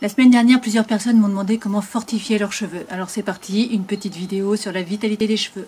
La semaine dernière, plusieurs personnes m'ont demandé comment fortifier leurs cheveux. Alors c'est parti, une petite vidéo sur la vitalité des cheveux.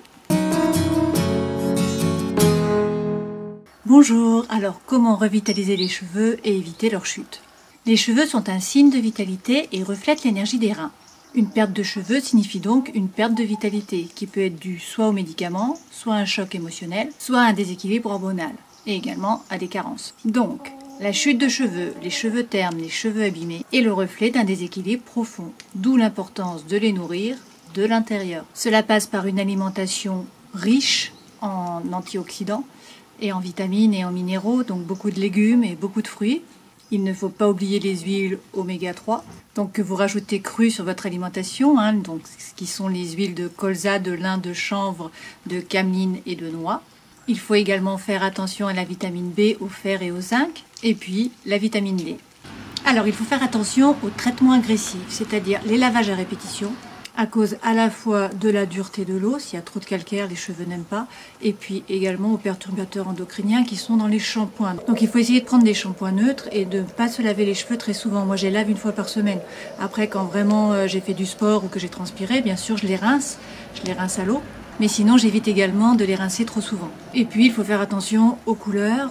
Bonjour, alors comment revitaliser les cheveux et éviter leur chute? Les cheveux sont un signe de vitalité et reflètent l'énergie des reins. Une perte de cheveux signifie donc une perte de vitalité qui peut être due soit aux médicaments, soit à un choc émotionnel, soit à un déséquilibre hormonal et également à des carences. Donc, la chute de cheveux, les cheveux ternes, les cheveux abîmés est le reflet d'un déséquilibre profond, d'où l'importance de les nourrir de l'intérieur. Cela passe par une alimentation riche en antioxydants et en vitamines et en minéraux, donc beaucoup de légumes et beaucoup de fruits. Il ne faut pas oublier les huiles oméga 3, donc que vous rajoutez crues sur votre alimentation, donc ce qui sont les huiles de colza, de lin, de chanvre, de cameline et de noix. Il faut également faire attention à la vitamine B, au fer et au zinc, et puis la vitamine D. Alors il faut faire attention aux traitements agressifs, c'est-à-dire les lavages à répétition, à cause à la fois de la dureté de l'eau, s'il y a trop de calcaire, les cheveux n'aiment pas, et puis également aux perturbateurs endocriniens qui sont dans les shampoings. Donc il faut essayer de prendre des shampoings neutres et de ne pas se laver les cheveux très souvent. Moi, je les lave une fois par semaine. Après, quand vraiment j'ai fait du sport ou que j'ai transpiré, bien sûr, je les rince à l'eau. Mais sinon, j'évite également de les rincer trop souvent. Et puis, il faut faire attention aux couleurs,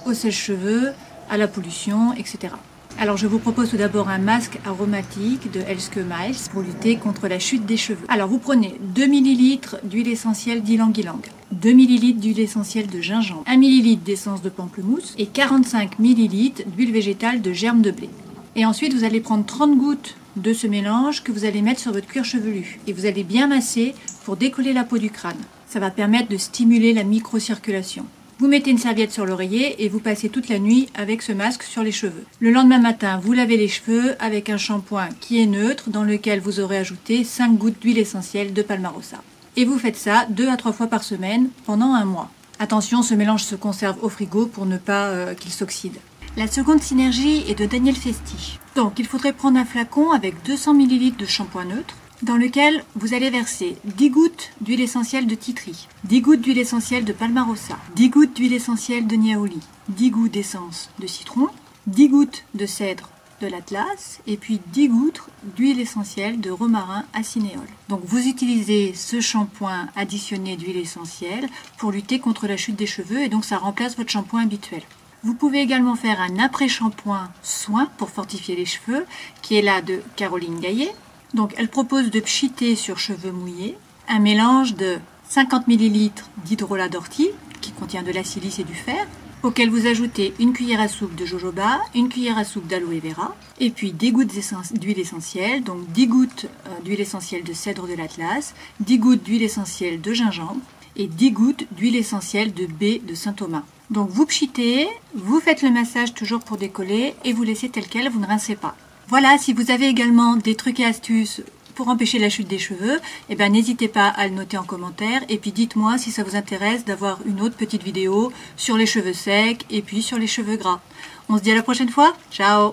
aux sèche-cheveux, à la pollution, etc. Alors je vous propose tout d'abord un masque aromatique de Elske Miles pour lutter contre la chute des cheveux. Alors vous prenez 2 ml d'huile essentielle d'ylang-ylang, 2 ml d'huile essentielle de gingembre, 1 ml d'essence de pamplemousse et 45 ml d'huile végétale de germe de blé. Et ensuite vous allez prendre 30 gouttes de ce mélange que vous allez mettre sur votre cuir chevelu et vous allez bien masser pour décoller la peau du crâne. Ça va permettre de stimuler la microcirculation. Vous mettez une serviette sur l'oreiller et vous passez toute la nuit avec ce masque sur les cheveux. Le lendemain matin, vous lavez les cheveux avec un shampoing qui est neutre dans lequel vous aurez ajouté 5 gouttes d'huile essentielle de Palmarosa. Et vous faites ça 2 à 3 fois par semaine pendant un mois. Attention, ce mélange se conserve au frigo pour ne pas qu'il s'oxyde. La seconde synergie est de Daniel Festi. Donc il faudrait prendre un flacon avec 200 ml de shampoing neutre, dans lequel vous allez verser 10 gouttes d'huile essentielle de titri, 10 gouttes d'huile essentielle de Palmarosa, 10 gouttes d'huile essentielle de niaouli, 10 gouttes d'essence de citron, 10 gouttes de cèdre de l'Atlas et puis 10 gouttes d'huile essentielle de romarin acénéole. Donc vous utilisez ce shampoing additionné d'huile essentielle pour lutter contre la chute des cheveux et donc ça remplace votre shampoing habituel. Vous pouvez également faire un après-shampoing soin pour fortifier les cheveux qui est là de Caroline Gaillet. Donc elle propose de pchiter sur cheveux mouillés un mélange de 50 ml d'hydrolat d'ortie qui contient de la silice et du fer, auquel vous ajoutez une cuillère à soupe de jojoba, une cuillère à soupe d'aloe vera et puis des gouttes d'huile essentielle, donc 10 gouttes d'huile essentielle de cèdre de l'Atlas, 10 gouttes d'huile essentielle de gingembre et 10 gouttes d'huile essentielle de baie de Saint-Thomas. Donc vous pchitez, vous faites le massage toujours pour décoller et vous laissez tel quel, vous ne rincez pas. Voilà, si vous avez également des trucs et astuces pour empêcher la chute des cheveux, n'hésitez pas à le noter en commentaire et puis dites-moi si ça vous intéresse d'avoir une autre petite vidéo sur les cheveux secs et puis sur les cheveux gras. On se dit à la prochaine fois, ciao!